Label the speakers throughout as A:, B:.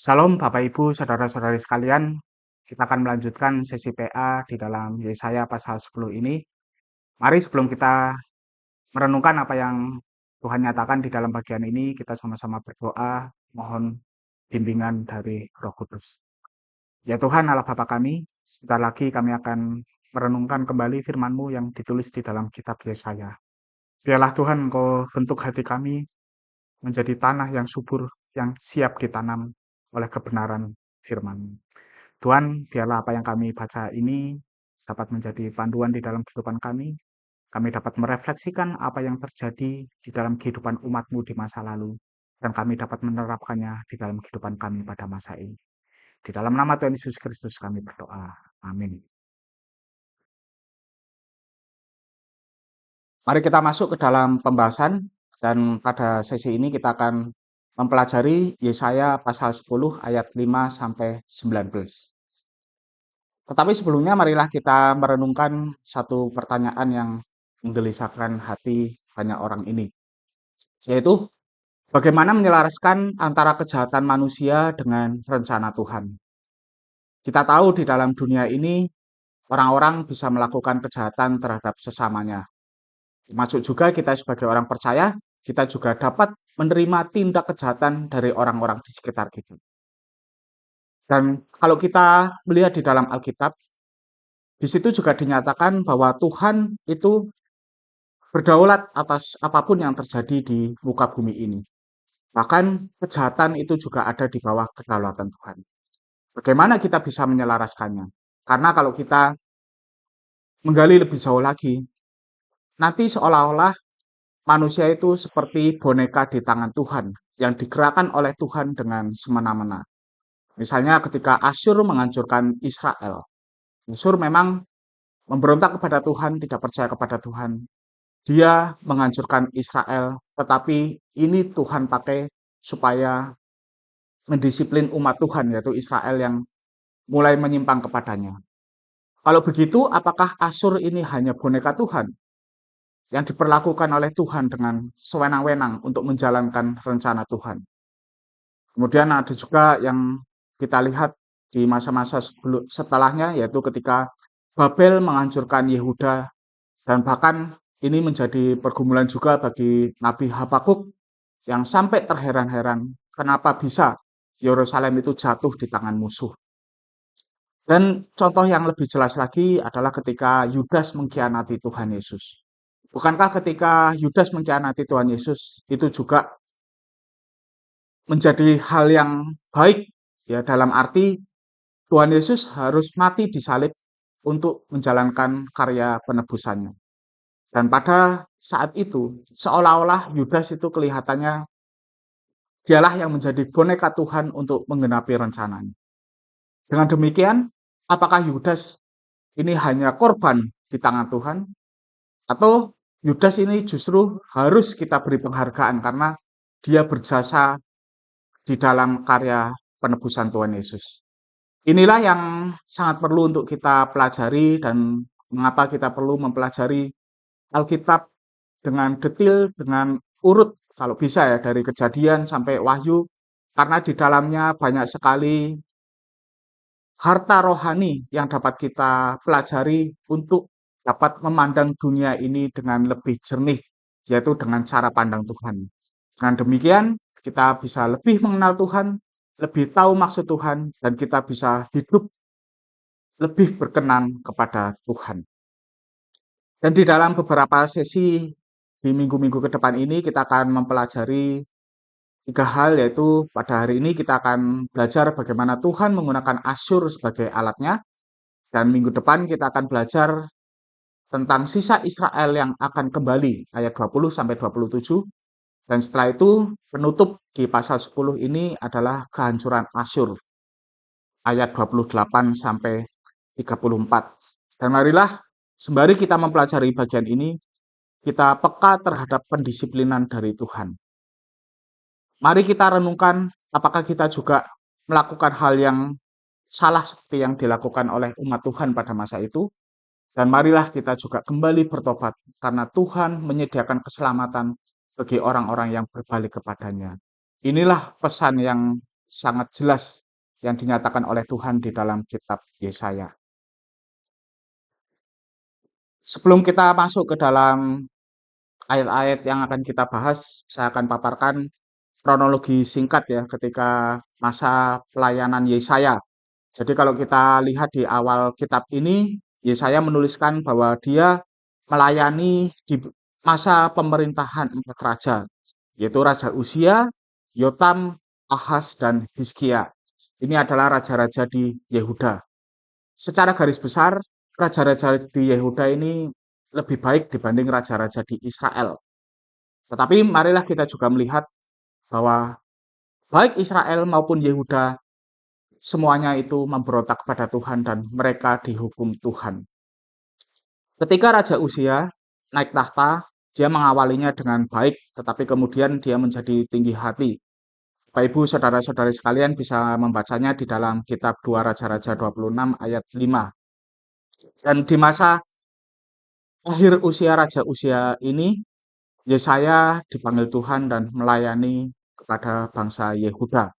A: Salam Bapak Ibu, saudara-saudari sekalian. Kita akan melanjutkan sesi PA di dalam Yesaya pasal 10 ini. Mari sebelum kita merenungkan apa yang Tuhan nyatakan di dalam bagian ini, kita sama-sama berdoa, mohon bimbingan dari Roh Kudus. Ya Tuhan Allah Bapa kami, sebentar lagi kami akan merenungkan kembali firman-Mu yang ditulis di dalam kitab Yesaya. Biarlah Tuhan Engkau bentuk hati kami menjadi tanah yang subur, yang siap ditanam oleh kebenaran firman. Tuhan, biarlah apa yang kami baca ini dapat menjadi panduan di dalam kehidupan kami. Kami dapat merefleksikan apa yang terjadi di dalam kehidupan umat-Mu di masa lalu, dan kami dapat menerapkannya di dalam kehidupan kami pada masa ini. Di dalam nama Tuhan Yesus Kristus kami berdoa. Amin. Mari kita masuk ke dalam pembahasan, dan pada sesi ini kita akan mempelajari Yesaya pasal 10 ayat 5 sampai 19. Tetapi sebelumnya marilah kita merenungkan satu pertanyaan yang menggelisahkan hati banyak orang ini, yaitu bagaimana menyelaraskan antara kejahatan manusia dengan rencana Tuhan. Kita tahu di dalam dunia ini orang-orang bisa melakukan kejahatan terhadap sesamanya. Termasuk juga kita sebagai orang percaya, kita juga dapat menerima tindak kejahatan dari orang-orang di sekitar kita. Dan kalau kita melihat di dalam Alkitab, di situ juga dinyatakan bahwa Tuhan itu berdaulat atas apapun yang terjadi di muka bumi ini. Bahkan kejahatan itu juga ada di bawah kedaulatan Tuhan. Bagaimana kita bisa menyelaraskannya? Karena kalau kita menggali lebih jauh lagi, nanti seolah-olah manusia itu seperti boneka di tangan Tuhan yang digerakkan oleh Tuhan dengan semena-mena. Misalnya ketika Asyur menghancurkan Israel. Asyur memang memberontak kepada Tuhan, tidak percaya kepada Tuhan. Dia menghancurkan Israel, tetapi ini Tuhan pakai supaya mendisiplin umat Tuhan, yaitu Israel yang mulai menyimpang kepadanya. Kalau begitu, apakah Asyur ini hanya boneka Tuhan yang diperlakukan oleh Tuhan dengan sewenang-wenang untuk menjalankan rencana Tuhan? Kemudian ada juga yang kita lihat di masa-masa setelahnya, yaitu ketika Babel menghancurkan Yehuda, dan bahkan ini menjadi pergumulan juga bagi Nabi Habakuk yang sampai terheran-heran kenapa bisa Yerusalem itu jatuh di tangan musuh. Dan contoh yang lebih jelas lagi adalah ketika Yudas mengkhianati Tuhan Yesus. Bukankah ketika Yudas mengkhianati Tuhan Yesus itu juga menjadi hal yang baik, ya, dalam arti Tuhan Yesus harus mati disalib untuk menjalankan karya penebusannya. Dan pada saat itu seolah-olah Yudas itu kelihatannya dialah yang menjadi boneka Tuhan untuk menggenapi rencananya. Dengan demikian, apakah Yudas ini hanya korban di tangan Tuhan, atau Yudas ini justru harus kita beri penghargaan karena dia berjasa di dalam karya penebusan Tuhan Yesus? Inilah yang sangat perlu untuk kita pelajari, dan mengapa kita perlu mempelajari Alkitab dengan detail, dengan urut, kalau bisa ya, dari Kejadian sampai Wahyu, karena di dalamnya banyak sekali harta rohani yang dapat kita pelajari untuk dapat memandang dunia ini dengan lebih jernih, yaitu dengan cara pandang Tuhan. Dengan demikian, kita bisa lebih mengenal Tuhan, lebih tahu maksud Tuhan, dan kita bisa hidup lebih berkenan kepada Tuhan. Dan di dalam beberapa sesi di minggu-minggu ke depan ini kita akan mempelajari 3 hal, yaitu pada hari ini kita akan belajar bagaimana Tuhan menggunakan Asyur sebagai alatnya, dan minggu depan kita akan belajar tentang sisa Israel yang akan kembali, ayat 20 sampai 27, dan setelah itu penutup di pasal 10 ini adalah kehancuran Asyur, ayat 28 sampai 34. Dan marilah sembari kita mempelajari bagian ini, kita peka terhadap pendisiplinan dari Tuhan. Mari kita renungkan apakah kita juga melakukan hal yang salah seperti yang dilakukan oleh umat Tuhan pada masa itu. Dan marilah kita juga kembali bertobat karena Tuhan menyediakan keselamatan bagi orang-orang yang berbalik kepadanya. Inilah pesan yang sangat jelas yang dinyatakan oleh Tuhan di dalam kitab Yesaya. Sebelum kita masuk ke dalam ayat-ayat yang akan kita bahas, saya akan paparkan kronologi singkat ya ketika masa pelayanan Yesaya. Jadi kalau kita lihat di awal kitab ini, Yesaya menuliskan bahwa dia melayani di masa pemerintahan 4 raja, yaitu Raja Uzia, Yotam, Ahaz, dan Hizkia. Ini adalah raja-raja di Yehuda. Secara garis besar, raja-raja di Yehuda ini lebih baik dibanding raja-raja di Israel. Tetapi marilah kita juga melihat bahwa baik Israel maupun Yehuda semuanya itu memberontak kepada Tuhan dan mereka dihukum Tuhan. Ketika Raja Uzia naik tahta, dia mengawalinya dengan baik, tetapi kemudian dia menjadi tinggi hati. Bapak Ibu, saudara-saudari sekalian bisa membacanya di dalam kitab 2 Raja-Raja 26 ayat 5. Dan di masa akhir usia Raja Uzia ini, Yesaya dipanggil Tuhan dan melayani kepada bangsa Yehuda.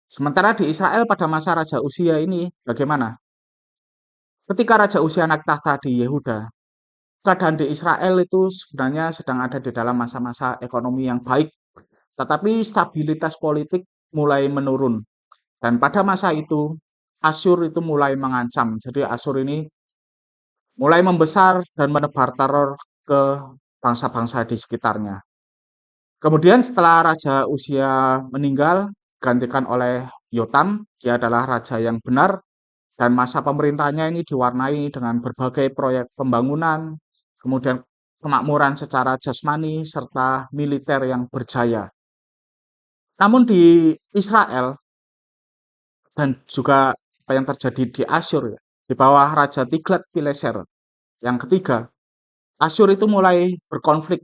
A: Sementara di Israel pada masa Raja Uzia ini bagaimana? Ketika Raja Uzia naik tahta di Yehuda, keadaan di Israel itu sebenarnya sedang ada di dalam masa-masa ekonomi yang baik, tetapi stabilitas politik mulai menurun. Dan pada masa itu, Asyur itu mulai mengancam. Jadi Asyur ini mulai membesar dan menebar teror ke bangsa-bangsa di sekitarnya. Kemudian setelah Raja Uzia meninggal, gantikan oleh Yotam, dia adalah raja yang benar, dan masa pemerintahnya ini diwarnai dengan berbagai proyek pembangunan, kemudian kemakmuran secara jasmani, serta militer yang berjaya. Namun di Israel, dan juga apa yang terjadi di Asyur, ya, di bawah Raja Tiglat-Pileser yang ketiga, Asyur itu mulai berkonflik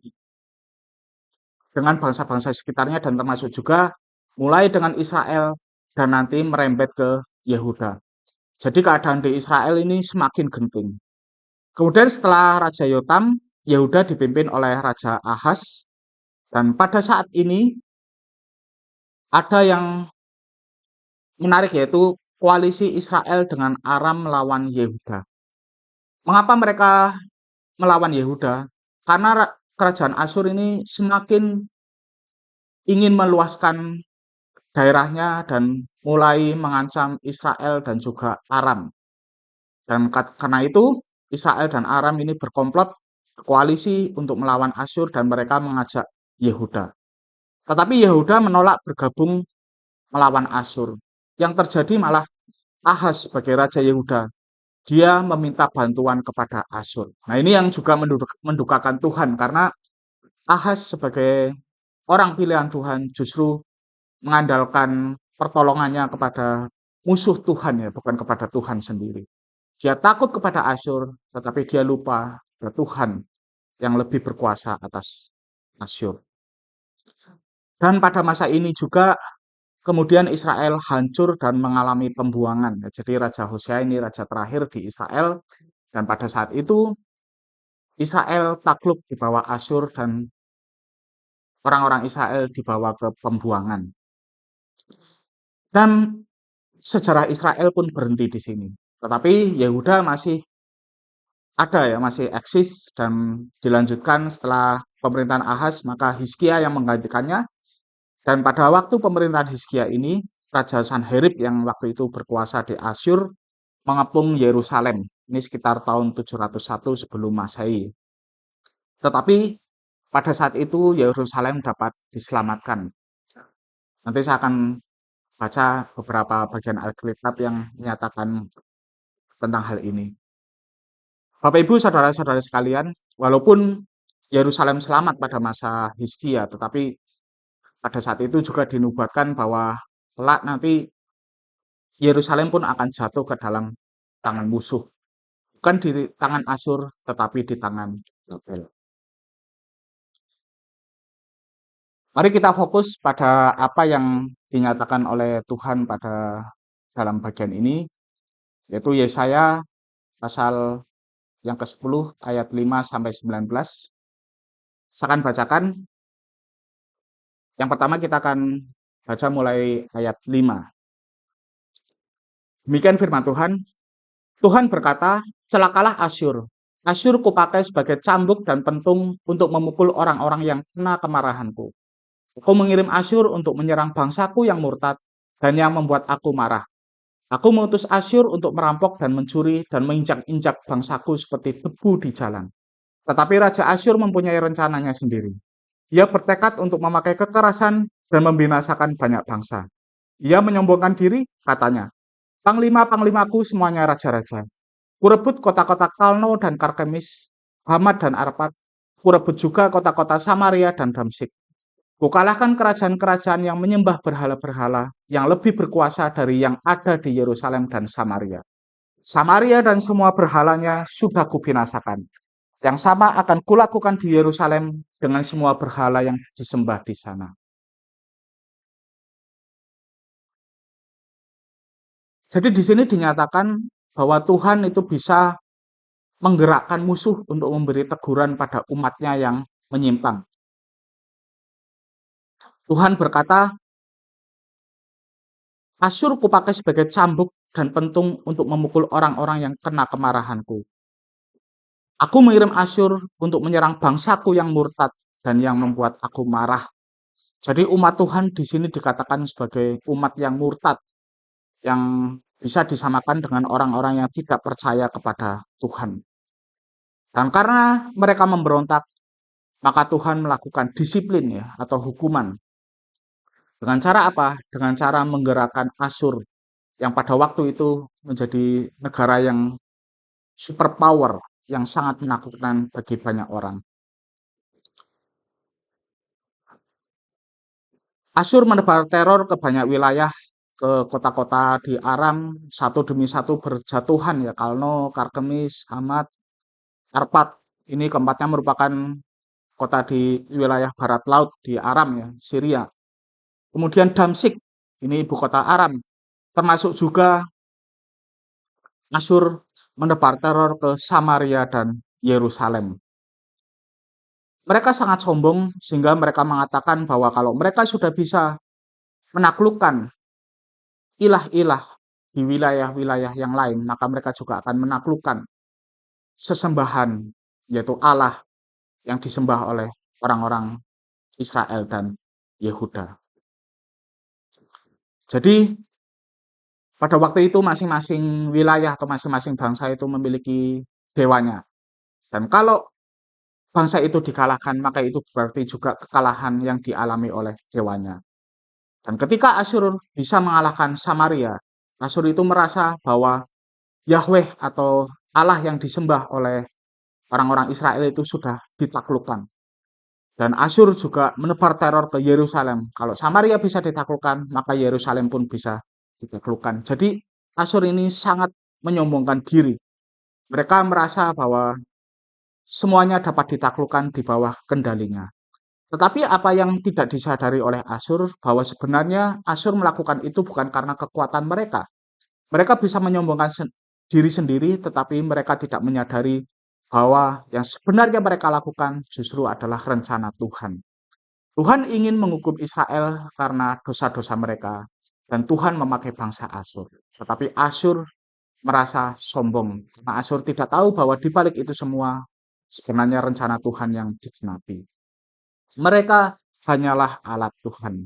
A: dengan bangsa-bangsa sekitarnya dan termasuk juga mulai dengan Israel dan nanti merembet ke Yehuda. Jadi keadaan di Israel ini semakin genting. Kemudian setelah Raja Yotam, Yehuda dipimpin oleh Raja Ahaz, dan pada saat ini ada yang menarik yaitu koalisi Israel dengan Aram melawan Yehuda. Mengapa mereka melawan Yehuda? Karena kerajaan Asyur ini semakin ingin meluaskan daerahnya dan mulai mengancam Israel dan juga Aram. Dan karena itu Israel dan Aram ini berkomplot koalisi untuk melawan Asyur dan mereka mengajak Yehuda. Tetapi Yehuda menolak bergabung melawan Asyur. Yang terjadi malah Ahaz sebagai raja Yehuda, dia meminta bantuan kepada Asyur. Nah, ini yang juga mendukakan Tuhan karena Ahaz sebagai orang pilihan Tuhan justru mengandalkan pertolongannya kepada musuh Tuhan ya, bukan kepada Tuhan sendiri. Dia takut kepada Asyur, tetapi dia lupa pada Tuhan yang lebih berkuasa atas Asyur. Dan pada masa ini juga kemudian Israel hancur dan mengalami pembuangan. Jadi Raja Hosea ini raja terakhir di Israel. Dan pada saat itu Israel takluk di bawah Asyur dan orang-orang Israel dibawa ke pembuangan. Dan sejarah Israel pun berhenti di sini. Tetapi Yehuda masih ada ya, masih eksis dan dilanjutkan setelah pemerintahan Ahaz, maka Hizkia yang menggantikannya. Dan pada waktu pemerintahan Hizkia ini, Raja Sanherib yang waktu itu berkuasa di Asyur mengepung Yerusalem. Ini sekitar tahun 701 sebelum Masehi. Tetapi pada saat itu Yerusalem dapat diselamatkan. Nanti saya akan baca beberapa bagian Alkitab yang menyatakan tentang hal ini. Bapak Ibu, saudara-saudara sekalian, walaupun Yerusalem selamat pada masa Hizkia, tetapi pada saat itu juga dinubuatkan bahwa kelak nanti Yerusalem pun akan jatuh ke dalam tangan musuh. Bukan di tangan Asyur, tetapi di tangan Babel. Mari kita fokus pada apa yang dinyatakan oleh Tuhan pada dalam bagian ini, yaitu Yesaya pasal yang ke-10 ayat 5 sampai 19. Saya akan bacakan. Yang pertama kita akan baca mulai ayat 5. Demikian firman Tuhan. Tuhan berkata, celakalah Asyur. Asyur kupakai sebagai cambuk dan pentung untuk memukul orang-orang yang kena kemarahanku. Aku mengirim Asyur untuk menyerang bangsaku yang murtad dan yang membuat aku marah. Aku mengutus Asyur untuk merampok dan mencuri dan menginjak-injak bangsaku seperti debu di jalan. Tetapi Raja Asyur mempunyai rencananya sendiri. Ia bertekad untuk memakai kekerasan dan membinasakan banyak bangsa. Ia menyombongkan diri, katanya, Panglima-panglimaku semuanya raja-raja. Kurebut kota-kota Kalno dan Karkemis, Hamat dan Arpad. Kurebut juga kota-kota Samaria dan Damsik. Kukalahkan kerajaan-kerajaan yang menyembah berhala-berhala yang lebih berkuasa dari yang ada di Yerusalem dan Samaria. Samaria dan semua berhalanya sudah kubinasakan. Yang sama akan kulakukan di Yerusalem dengan semua berhala yang disembah di sana. Jadi di sini dinyatakan bahwa Tuhan itu bisa menggerakkan musuh untuk memberi teguran pada umatnya yang menyimpang. Tuhan berkata, Asyur kupakai sebagai cambuk dan pentung untuk memukul orang-orang yang kena kemarahanku. Aku mengirim Asyur untuk menyerang bangsaku yang murtad dan yang membuat aku marah. Jadi umat Tuhan di sini dikatakan sebagai umat yang murtad, yang bisa disamakan dengan orang-orang yang tidak percaya kepada Tuhan. Dan karena mereka memberontak, maka Tuhan melakukan disiplin ya atau hukuman. Dengan cara apa? Dengan cara menggerakkan Asyur yang pada waktu itu menjadi negara yang superpower, yang sangat menakutkan bagi banyak orang. Asyur menebar teror ke banyak wilayah, ke kota-kota di Aram, satu demi satu berjatuhan ya, Kalno, Karkemis, Hamat, Arpad. Ini keempatnya merupakan kota di wilayah barat laut di Aram ya, Syria. Kemudian Damsik, ini ibu kota Aram. Termasuk juga Asyur menebar teror ke Samaria dan Yerusalem. Mereka sangat sombong sehingga mereka mengatakan bahwa kalau mereka sudah bisa menaklukkan ilah-ilah di wilayah-wilayah yang lain, maka mereka juga akan menaklukkan sesembahan, yaitu Allah yang disembah oleh orang-orang Israel dan Yehuda. Jadi pada waktu itu masing-masing wilayah atau masing-masing bangsa itu memiliki dewanya. Dan kalau bangsa itu dikalahkan, maka itu berarti juga kekalahan yang dialami oleh dewanya. Dan ketika Asyur bisa mengalahkan Samaria, Asyur itu merasa bahwa Yahweh atau Allah yang disembah oleh orang-orang Israel itu sudah ditaklukkan. Dan Asyur juga menebar teror ke Yerusalem. Kalau Samaria bisa ditaklukkan, maka Yerusalem pun bisa ditaklukkan. Jadi Asyur ini sangat menyombongkan diri. Mereka merasa bahwa semuanya dapat ditaklukkan di bawah kendalinya. Tetapi apa yang tidak disadari oleh Asyur bahwa sebenarnya Asyur melakukan itu bukan karena kekuatan mereka. Mereka bisa menyombongkan diri sendiri, tetapi mereka tidak menyadari bahwa yang sebenarnya mereka lakukan justru adalah rencana Tuhan. Tuhan ingin menghukum Israel karena dosa-dosa mereka, dan Tuhan memakai bangsa Asyur. Tetapi Asyur merasa sombong, karena Asyur tidak tahu bahwa di balik itu semua sebenarnya rencana Tuhan yang digenapi. Mereka hanyalah alat Tuhan.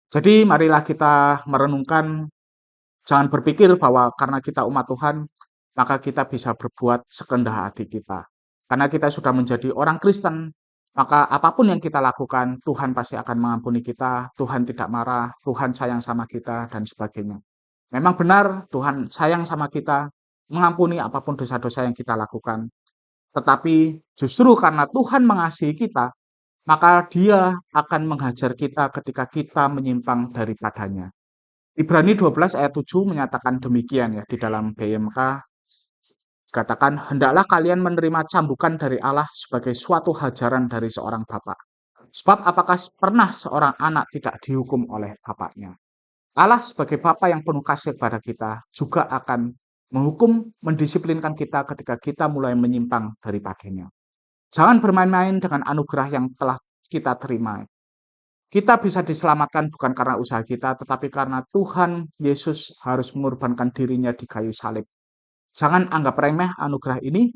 A: Jadi marilah kita merenungkan, jangan berpikir bahwa karena kita umat Tuhan, maka kita bisa berbuat sekehendak hati kita. Karena kita sudah menjadi orang Kristen, maka apapun yang kita lakukan, Tuhan pasti akan mengampuni kita, Tuhan tidak marah, Tuhan sayang sama kita, dan sebagainya. Memang benar Tuhan sayang sama kita, mengampuni apapun dosa-dosa yang kita lakukan. Tetapi justru karena Tuhan mengasihi kita, maka Dia akan menghajar kita ketika kita menyimpang daripadanya. Ibrani 12 ayat 7 menyatakan demikian ya di dalam BMK, dikatakan hendaklah kalian menerima cambukan dari Allah sebagai suatu hajaran dari seorang bapak. Sebab apakah pernah seorang anak tidak dihukum oleh bapaknya? Allah sebagai Bapa yang penuh kasih kepada kita juga akan menghukum, mendisiplinkan kita ketika kita mulai menyimpang daripadanya. Jangan bermain-main dengan anugerah yang telah kita terima. Kita bisa diselamatkan bukan karena usaha kita, tetapi karena Tuhan Yesus harus mengorbankan dirinya di kayu salib. Jangan anggap remeh anugerah ini,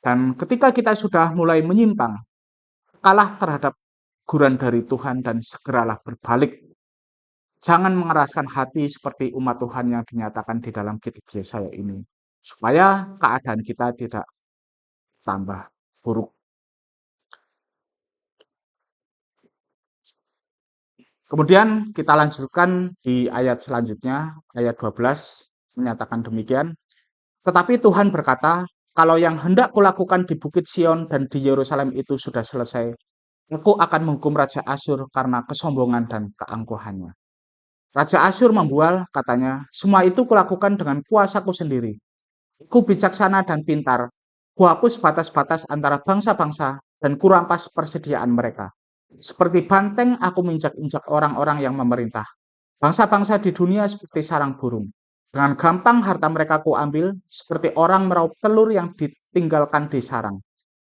A: dan ketika kita sudah mulai menyimpang, kalah terhadap teguran dari Tuhan dan segeralah berbalik. Jangan mengeraskan hati seperti umat Tuhan yang dinyatakan di dalam kitab Yesaya ini, supaya keadaan kita tidak tambah buruk. Kemudian kita lanjutkan di ayat selanjutnya, ayat 12 menyatakan demikian. Tetapi Tuhan berkata, kalau yang hendak kulakukan di Bukit Sion dan di Yerusalem itu sudah selesai, aku akan menghukum Raja Asyur karena kesombongan dan keangkuhannya. Raja Asyur membual, katanya, semua itu kulakukan dengan kuasaku sendiri. Aku bijaksana dan pintar, kuhapus batas-batas antara bangsa-bangsa dan kurampas persediaan mereka. Seperti banteng aku menginjak-injak orang-orang yang memerintah. Bangsa-bangsa di dunia seperti sarang burung. Dengan gampang harta mereka kuambil, seperti orang meraup telur yang ditinggalkan di sarang.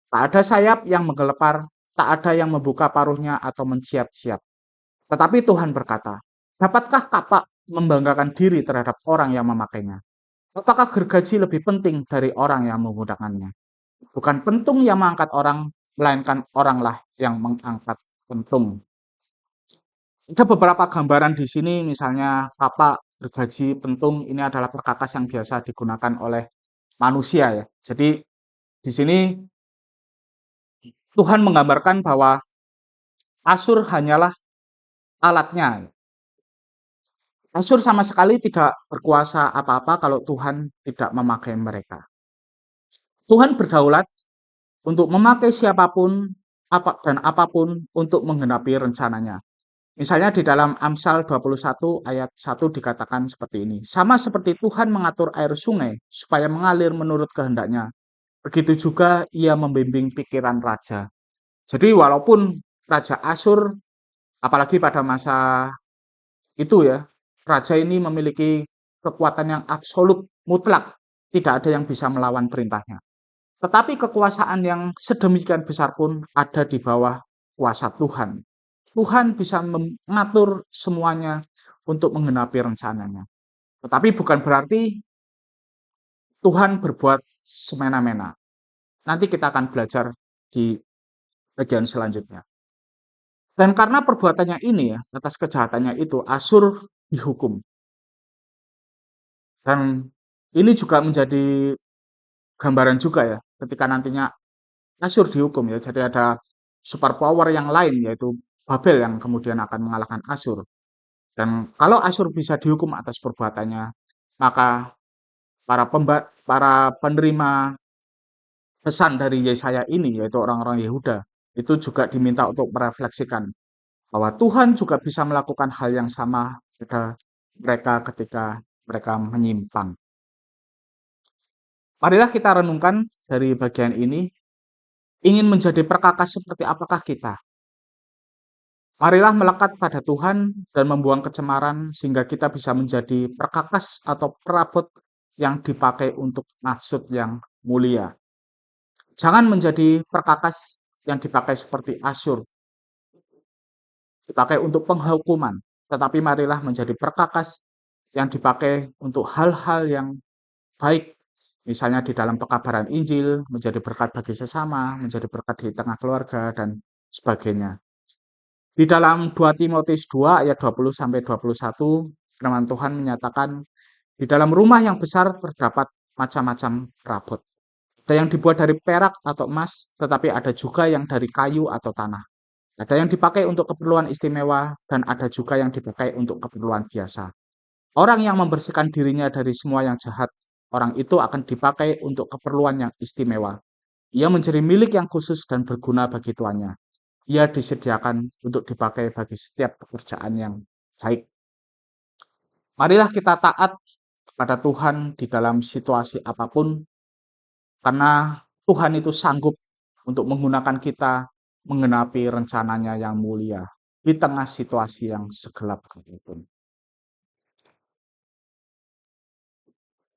A: Tak ada sayap yang menggelepar, tak ada yang membuka paruhnya atau menciap-ciap. Tetapi Tuhan berkata, dapatkah kapak membanggakan diri terhadap orang yang memakainya? Apakah gergaji lebih penting dari orang yang menggunakannya? Bukan pentung yang mengangkat orang, melainkan oranglah yang mengangkat pentung. Ada beberapa gambaran di sini, misalnya kapak, gergaji, pentung, ini adalah perkakas yang biasa digunakan oleh manusia ya. Jadi di sini Tuhan menggambarkan bahwa Asyur hanyalah alatnya. Asyur sama sekali tidak berkuasa apa-apa kalau Tuhan tidak memakai mereka. Tuhan berdaulat untuk memakai siapapun dan apapun untuk menggenapi rencananya. Misalnya di dalam Amsal 21 ayat 1 dikatakan seperti ini. Sama seperti Tuhan mengatur air sungai supaya mengalir menurut kehendaknya. Begitu juga ia membimbing pikiran raja. Jadi walaupun Raja Asyur, apalagi pada masa itu ya, raja ini memiliki kekuatan yang absolut, mutlak. Tidak ada yang bisa melawan perintahnya. Tetapi kekuasaan yang sedemikian besar pun ada di bawah kuasa Tuhan. Tuhan bisa mengatur semuanya untuk menggenapi rencananya. Tetapi bukan berarti Tuhan berbuat semena-mena. Nanti kita akan belajar di bagian selanjutnya. Dan karena perbuatannya ini ya, atas kejahatannya itu, Asyur dihukum. Dan ini juga menjadi gambaran juga ya, ketika nantinya Asyur dihukum ya. Jadi ada superpower yang lain, yaitu Babel yang kemudian akan mengalahkan Asyur. Dan kalau Asyur bisa dihukum atas perbuatannya, maka para penerima pesan dari Yesaya ini, yaitu orang-orang Yehuda, itu juga diminta untuk merefleksikan bahwa Tuhan juga bisa melakukan hal yang sama pada mereka ketika mereka menyimpang. Marilah kita renungkan dari bagian ini, ingin menjadi perkakas seperti apakah kita? Marilah melekat pada Tuhan dan membuang kecemaran sehingga kita bisa menjadi perkakas atau perabot yang dipakai untuk maksud yang mulia. Jangan menjadi perkakas yang dipakai seperti Asyur, dipakai untuk penghukuman, tetapi marilah menjadi perkakas yang dipakai untuk hal-hal yang baik, misalnya di dalam pekabaran Injil, menjadi berkat bagi sesama, menjadi berkat di tengah keluarga, dan sebagainya. Di dalam 2 Timotius 2 ayat 20 sampai 21, firman Tuhan menyatakan, di dalam rumah yang besar terdapat macam-macam perabot. Ada yang dibuat dari perak atau emas, tetapi ada juga yang dari kayu atau tanah. Ada yang dipakai untuk keperluan istimewa, dan ada juga yang dipakai untuk keperluan biasa. Orang yang membersihkan dirinya dari semua yang jahat, orang itu akan dipakai untuk keperluan yang istimewa. Ia menjadi milik yang khusus dan berguna bagi tuannya. Ia disediakan untuk dipakai bagi setiap pekerjaan yang baik. Marilah kita taat kepada Tuhan di dalam situasi apapun, karena Tuhan itu sanggup untuk menggunakan kita menggenapi rencananya yang mulia di tengah situasi yang segelap apapun.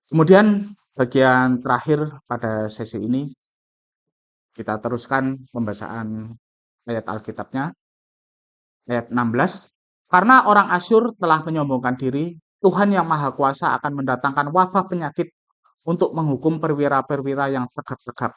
A: Kemudian bagian terakhir pada sesi ini, kita teruskan pembacaan ayat Alkitabnya. ayat 16. Karena orang Asyur telah menyombongkan diri, Tuhan yang Maha Kuasa akan mendatangkan wabah penyakit untuk menghukum perwira-perwira yang tegap-tegap.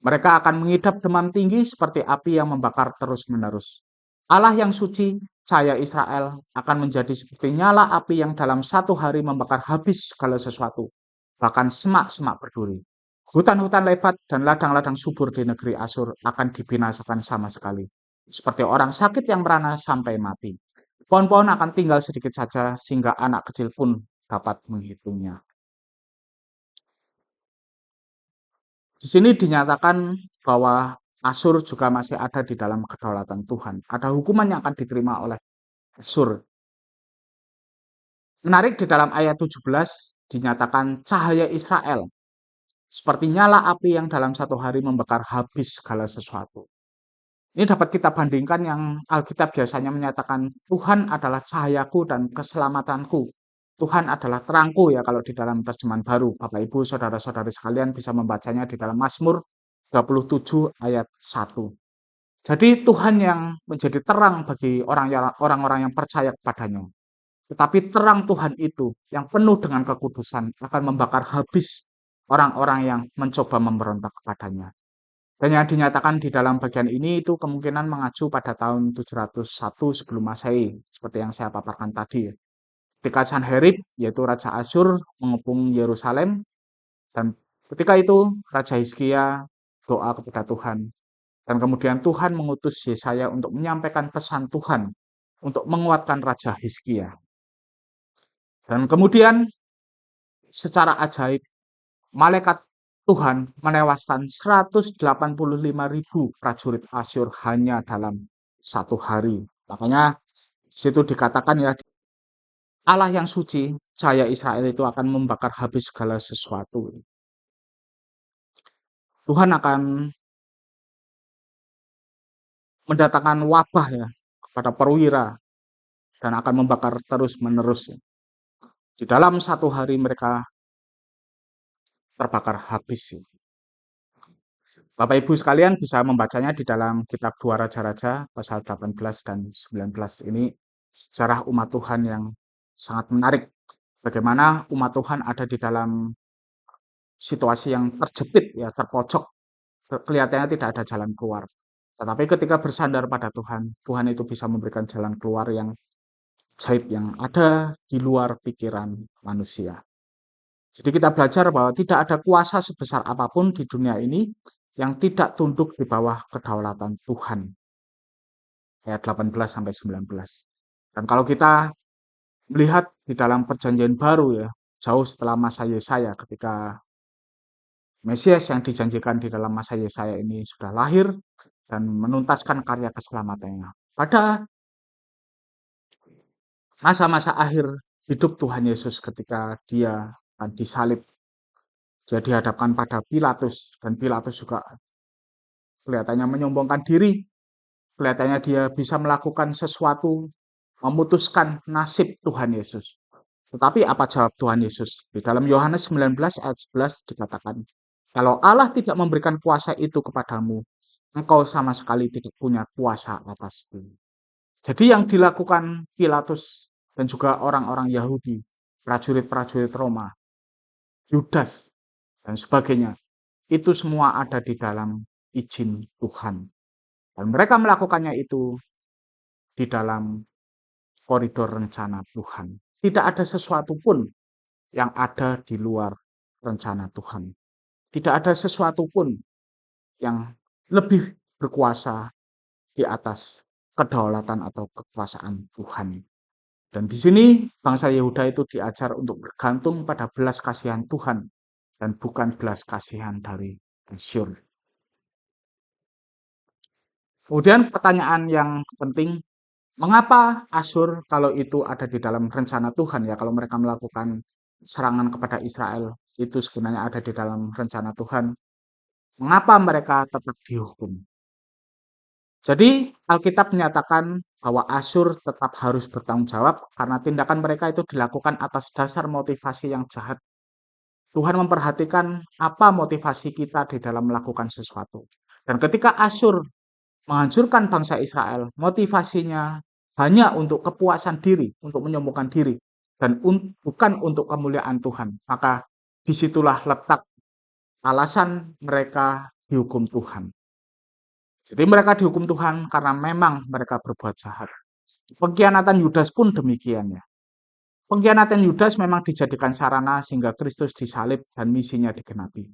A: Mereka akan mengidap demam tinggi seperti api yang membakar terus-menerus. Allah yang suci, cahaya Israel, akan menjadi seperti nyala api yang dalam satu hari membakar habis segala sesuatu, bahkan semak-semak berduri. Hutan-hutan lebat dan ladang-ladang subur di negeri Asyur akan dibinasakan sama sekali. Seperti orang sakit yang merana sampai mati. Pohon-pohon akan tinggal sedikit saja sehingga anak kecil pun dapat menghitungnya. Di sini dinyatakan bahwa Asyur juga masih ada di dalam kedaulatan Tuhan. Ada hukuman yang akan diterima oleh Asyur. Menarik di dalam ayat 17 dinyatakan cahaya Israel seperti nyala api yang dalam satu hari membakar habis segala sesuatu. Ini dapat kita bandingkan yang Alkitab biasanya menyatakan Tuhan adalah cahayaku dan keselamatanku. Tuhan adalah terangku ya kalau di dalam terjemahan baru. Bapak Ibu, saudara-saudari sekalian bisa membacanya di dalam Mazmur 27 ayat 1. Jadi Tuhan yang menjadi terang bagi orang-orang yang percaya kepadanya. Tetapi terang Tuhan itu yang penuh dengan kekudusan akan membakar habis orang-orang yang mencoba memberontak kepadanya. Dan yang dinyatakan di dalam bagian ini itu kemungkinan mengacu pada tahun 701 sebelum Masehi, seperti yang saya paparkan tadi. Ketika Sanherib, yaitu Raja Asyur, mengepung Yerusalem, dan ketika itu Raja Hizkia doa kepada Tuhan. Dan kemudian Tuhan mengutus Yesaya untuk menyampaikan pesan Tuhan untuk menguatkan Raja Hizkia. Dan kemudian secara ajaib, malaikat Tuhan menewaskan 185.000 prajurit Asyur hanya dalam satu hari. Makanya situ dikatakan ya, Allah yang suci, cahaya Israel itu akan membakar habis segala sesuatu. Tuhan akan mendatangkan wabah ya kepada perwira dan akan membakar terus-menerus. Di dalam satu hari mereka terbakar habis. Bapak Ibu sekalian bisa membacanya di dalam kitab 2 Raja-Raja pasal 18 dan 19. Ini sejarah umat Tuhan yang sangat menarik. Bagaimana umat Tuhan ada di dalam situasi yang terjepit, ya terpojok. Kelihatannya tidak ada jalan keluar. Tetapi ketika bersandar pada Tuhan, Tuhan itu bisa memberikan jalan keluar yang ajaib, yang ada di luar pikiran manusia. Jadi kita belajar bahwa tidak ada kuasa sebesar apapun di dunia ini yang tidak tunduk di bawah kedaulatan Tuhan. Ayat 18 sampai 19. Dan kalau kita melihat di dalam perjanjian baru ya, jauh setelah masa Yesaya ketika Mesias yang dijanjikan di dalam masa Yesaya ini sudah lahir dan menuntaskan karya keselamatannya. Pada masa-masa akhir hidup Tuhan Yesus ketika dia akan disalib, dia dihadapkan pada Pilatus, dan Pilatus juga kelihatannya menyombongkan diri, kelihatannya dia bisa melakukan sesuatu, memutuskan nasib Tuhan Yesus. Tetapi apa jawab Tuhan Yesus? Di dalam Yohanes 19 ayat 11 dikatakan, kalau Allah tidak memberikan kuasa itu kepadamu, engkau sama sekali tidak punya kuasa atasku. Jadi yang dilakukan Pilatus dan juga orang-orang Yahudi, prajurit-prajurit Roma, Yudas, dan sebagainya, itu semua ada di dalam izin Tuhan. Dan mereka melakukannya itu di dalam koridor rencana Tuhan. Tidak ada sesuatu pun yang ada di luar rencana Tuhan. Tidak ada sesuatu pun yang lebih berkuasa di atas kedaulatan atau kekuasaan Tuhan. Dan di sini bangsa Yehuda itu diajar untuk bergantung pada belas kasihan Tuhan dan bukan belas kasihan dari Asyur. Kemudian pertanyaan yang penting, mengapa Asyur kalau itu ada di dalam rencana Tuhan ya, kalau mereka melakukan serangan kepada Israel itu sebenarnya ada di dalam rencana Tuhan. Mengapa mereka tetap dihukum? Jadi Alkitab menyatakan bahwa Asyur tetap harus bertanggung jawab karena tindakan mereka itu dilakukan atas dasar motivasi yang jahat. Tuhan memperhatikan apa motivasi kita di dalam melakukan sesuatu. Dan ketika Asyur menghancurkan bangsa Israel, motivasinya hanya untuk kepuasan diri, untuk menyombongkan diri, dan bukan untuk kemuliaan Tuhan, maka disitulah letak alasan mereka dihukum Tuhan. Jadi mereka dihukum Tuhan karena memang mereka berbuat jahat. Pengkhianatan Yudas pun demikian ya. Pengkhianatan Yudas memang dijadikan sarana sehingga Kristus disalib dan misinya digenapi.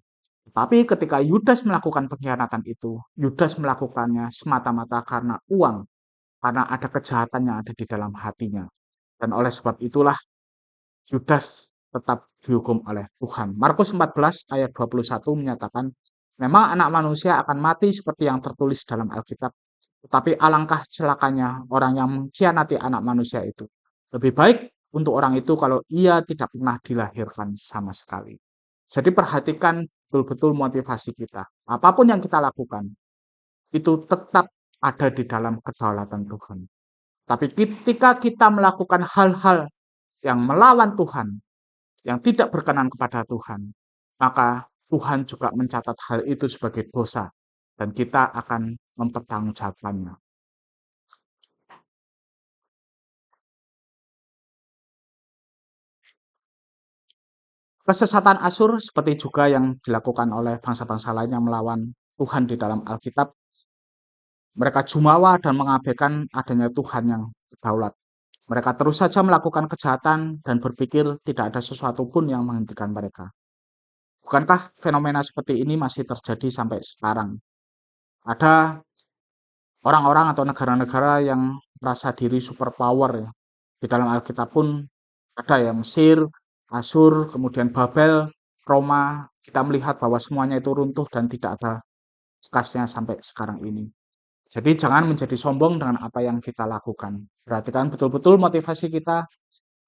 A: Tapi ketika Yudas melakukan pengkhianatan itu, Yudas melakukannya semata-mata karena uang, karena ada kejahatan yang ada di dalam hatinya. Dan oleh sebab itulah Yudas tetap dihukum oleh Tuhan. Markus 14 ayat 21 menyatakan, memang anak manusia akan mati seperti yang tertulis dalam Alkitab, tetapi alangkah celakanya orang yang mengkhianati anak manusia itu. Lebih baik untuk orang itu kalau ia tidak pernah dilahirkan sama sekali. Jadi perhatikan betul-betul motivasi kita. Apapun yang kita lakukan, itu tetap ada di dalam kedaulatan Tuhan. Tapi ketika kita melakukan hal-hal yang melawan Tuhan, yang tidak berkenan kepada Tuhan, maka Tuhan juga mencatat hal itu sebagai dosa dan kita akan mempertanggungjawabkannya. Kesesatan Asyur seperti juga yang dilakukan oleh bangsa-bangsa lain yang melawan Tuhan di dalam Alkitab, mereka jumawa dan mengabaikan adanya Tuhan yang berdaulat. Mereka terus saja melakukan kejahatan dan berpikir tidak ada sesuatu pun yang menghentikan mereka. Bukankah fenomena seperti ini masih terjadi sampai sekarang? Ada orang-orang atau negara-negara yang merasa diri superpower ya. Di dalam Alkitab pun ada ya, Mesir, Asyur, kemudian Babel, Roma. Kita melihat bahwa semuanya itu runtuh dan tidak ada bekasnya sampai sekarang ini. Jadi jangan menjadi sombong dengan apa yang kita lakukan. Perhatikan betul-betul motivasi kita.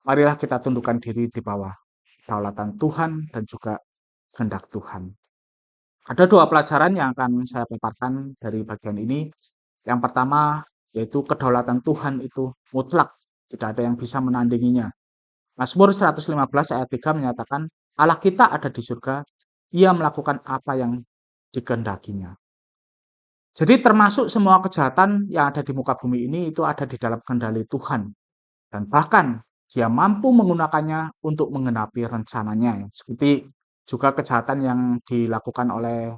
A: Marilah kita tundukkan diri di bawah kedaulatan Tuhan dan juga kehendak Tuhan. Ada dua pelajaran yang akan saya paparkan dari bagian ini. Yang pertama, yaitu kedaulatan Tuhan itu mutlak. Tidak ada yang bisa menandinginya. Mazmur 115 ayat 3 menyatakan, Allah kita ada di surga, ia melakukan apa yang dikehendakinya. Jadi termasuk semua kejahatan yang ada di muka bumi ini itu ada di dalam kendali Tuhan. Dan bahkan dia mampu menggunakannya untuk menggenapi rencananya. Seperti juga kejahatan yang dilakukan oleh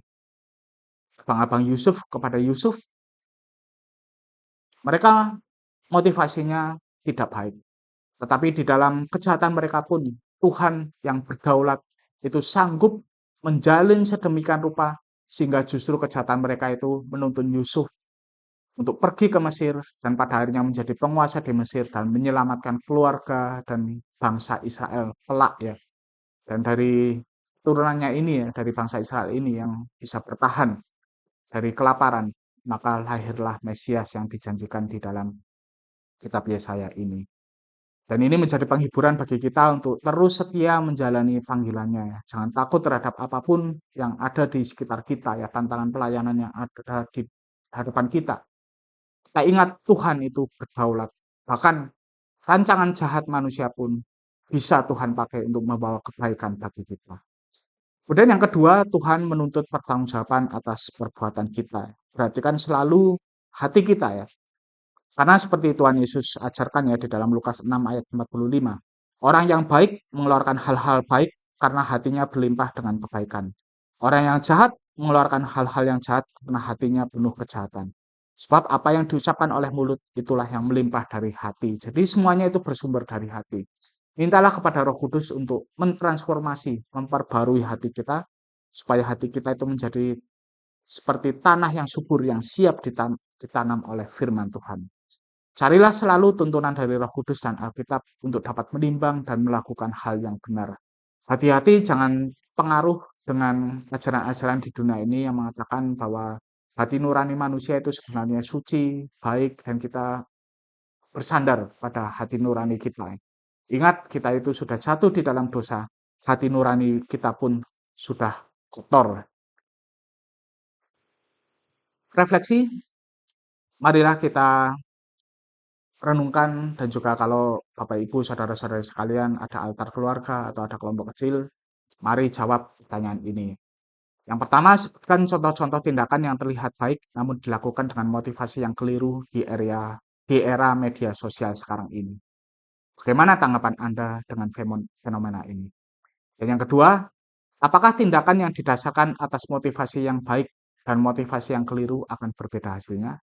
A: abang-abang Yusuf kepada Yusuf. Mereka motivasinya tidak baik. Tetapi di dalam kejahatan mereka pun Tuhan yang berdaulat itu sanggup menjalin sedemikian rupa sehingga justru kejahatan mereka itu menuntun Yusuf untuk pergi ke Mesir dan pada akhirnya menjadi penguasa di Mesir dan menyelamatkan keluarga dan bangsa Israel kelak ya. Dan dari turunannya ini ya, dari bangsa Israel ini yang bisa bertahan dari kelaparan, maka lahirlah Mesias yang dijanjikan di dalam kitab Yesaya ini. Dan ini menjadi penghiburan bagi kita untuk terus setia menjalani panggilannya ya. Jangan takut terhadap apapun yang ada di sekitar kita ya, tantangan pelayanan yang ada di hadapan kita. Kita ingat Tuhan itu berdaulat. Bahkan rancangan jahat manusia pun bisa Tuhan pakai untuk membawa kebaikan bagi kita. Kemudian yang kedua, Tuhan menuntut pertanggungjawaban atas perbuatan kita. Perhatikan selalu hati kita ya. Karena seperti Tuhan Yesus ajarkan ya di dalam Lukas 6 ayat 45. Orang yang baik mengeluarkan hal-hal baik karena hatinya berlimpah dengan kebaikan. Orang yang jahat mengeluarkan hal-hal yang jahat karena hatinya penuh kejahatan. Sebab apa yang diucapkan oleh mulut itulah yang melimpah dari hati. Jadi semuanya itu bersumber dari hati. Mintalah kepada Roh Kudus untuk mentransformasi, memperbarui hati kita supaya hati kita itu menjadi seperti tanah yang subur yang siap ditanam oleh firman Tuhan. Carilah selalu tuntunan dari Roh Kudus dan Alkitab untuk dapat menimbang dan melakukan hal yang benar. Hati-hati jangan pengaruh dengan ajaran-ajaran di dunia ini yang mengatakan bahwa hati nurani manusia itu sebenarnya suci, baik, dan kita bersandar pada hati nurani kita. Ingat, kita itu sudah jatuh di dalam dosa. Hati nurani kita pun sudah kotor. Refleksi, marilah kita renungkan dan juga kalau Bapak Ibu, saudara-saudara sekalian ada altar keluarga atau ada kelompok kecil, mari jawab pertanyaan ini. Yang pertama, sebutkan contoh-contoh tindakan yang terlihat baik namun dilakukan dengan motivasi yang keliru di area di era media sosial sekarang ini. Bagaimana tanggapan Anda dengan fenomena ini? Dan yang kedua, apakah tindakan yang didasarkan atas motivasi yang baik dan motivasi yang keliru akan berbeda hasilnya?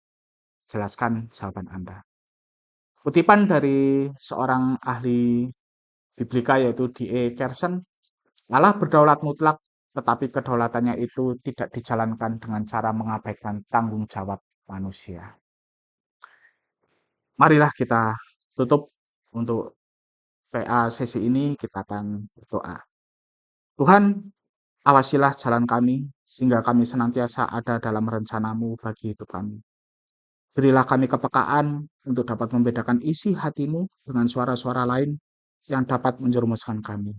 A: Jelaskan jawaban Anda. Kutipan dari seorang ahli Biblika yaitu D.A. Carson, Allah berdaulat mutlak, tetapi kedaulatannya itu tidak dijalankan dengan cara mengabaikan tanggung jawab manusia. Marilah kita tutup untuk PA sesi ini, kita akan berdoa. Tuhan, awasilah jalan kami, sehingga kami senantiasa ada dalam rencana-Mu bagi hidup kami. Berilah kami kepekaan untuk dapat membedakan isi hati-Mu dengan suara-suara lain yang dapat menjerumuskan kami.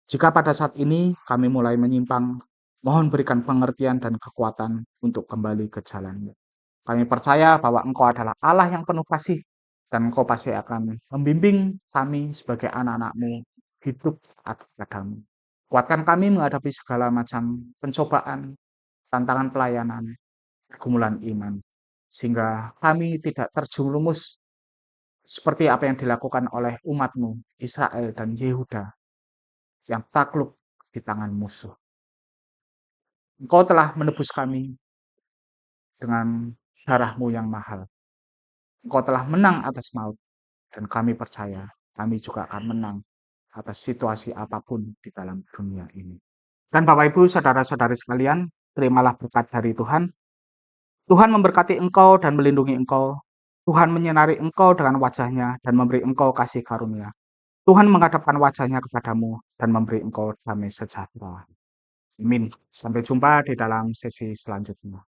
A: Jika pada saat ini kami mulai menyimpang, mohon berikan pengertian dan kekuatan untuk kembali ke jalan-Mu. Kami percaya bahwa Engkau adalah Allah yang penuh kasih, dan Engkau pasti akan membimbing kami sebagai anak-anak-Mu hidup taat padamu. Kuatkan kami menghadapi segala macam pencobaan, tantangan pelayanan, pergumulan iman, sehingga kami tidak terjerumus seperti apa yang dilakukan oleh umat-Mu, Israel dan Yehuda, yang takluk di tangan musuh. Engkau telah menebus kami dengan darah-Mu yang mahal. Engkau telah menang atas maut, dan kami percaya kami juga akan menang atas situasi apapun di dalam dunia ini. Dan Bapak Ibu, saudara-saudari sekalian, terimalah berkat dari Tuhan. Tuhan memberkati engkau dan melindungi engkau. Tuhan menyinari engkau dengan wajahnya dan memberi engkau kasih karunia. Tuhan menghadapkan wajahnya kepadamu dan memberi engkau damai sejahtera. Amin. Sampai jumpa di dalam sesi selanjutnya.